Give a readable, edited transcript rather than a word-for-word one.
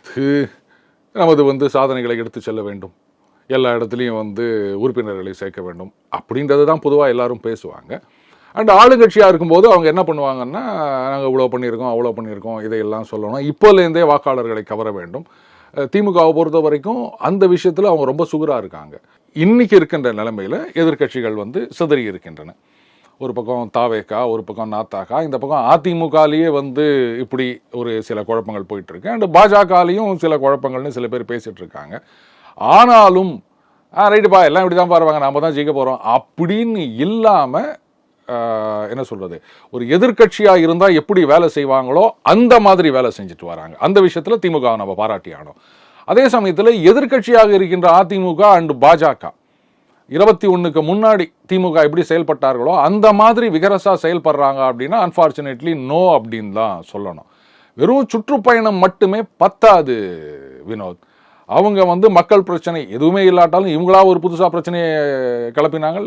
அது நமது சாதனைகளை எடுத்து செல்ல வேண்டும், எல்லா இடத்துலையும் உறுப்பினர்களை சேர்க்க வேண்டும் அப்படின்றது தான் பொதுவாக எல்லாரும் பேசுவாங்க. அண்ட் ஆளுங்கட்சியாக இருக்கும்போது அவங்க என்ன பண்ணுவாங்கன்னா, நாங்கள் இவ்வளோ பண்ணியிருக்கோம் அவ்வளோ பண்ணியிருக்கோம் இதையெல்லாம் சொல்லணும், இப்போலேருந்தே வாக்காளர்களை கவர வேண்டும். திமுகவை பொறுத்த வரைக்கும் அந்த விஷயத்தில் அவங்க ரொம்ப சுகராக இருக்காங்க. இன்னைக்கு இருக்கின்ற நிலைமையில் எதிர்கட்சிகள் சிதறி இருக்கின்றன. ஒரு பக்கம் தாவேகா, ஒரு பக்கம் நாத்தாக்கா, இந்த பக்கம் அதிமுகலேயே இப்படி ஒரு சில குழப்பங்கள் போயிட்டு இருக்கு. அண்ட் பாஜகலையும் சில குழப்பங்கள்னு சில பேர் பேசிட்டு இருக்காங்க. ஆனாலும் ரைட்டுப்பா எல்லாம் இப்படி தான் பாருவாங்க, நாம தான் ஜெயிக்க போறோம் அப்படின்னு இல்லாம என்ன சொல்றது, ஒரு எதிர்கட்சியா இருந்தா எப்படி வேலை செய்வாங்களோ அந்த மாதிரி வேலை செஞ்சுட்டு வராங்க. அந்த விஷயத்துல திமுக நம்ம பாராட்டி ஆனோம். அதே சமயத்தில் எதிர்கட்சியாக இருக்கின்ற அதிமுக அண்ட் பாஜக 21க்கு முன்னாடி திமுக எப்படி செயல்பட்டார்களோ அந்த மாதிரி விகரசா செயல்படுறாங்க அப்படின்னா அன்பார்ச்சுனேட்லி நோ அப்படின்னு தான் சொல்லணும். வெறும் சுற்றுப்பயணம் மட்டுமே பத்தாது வினோத். அவங்க மக்கள் பிரச்சனை எதுவுமே இல்லாட்டாலும் இவங்களா ஒரு புதுசா பிரச்சனையை கிளப்பினாங்க.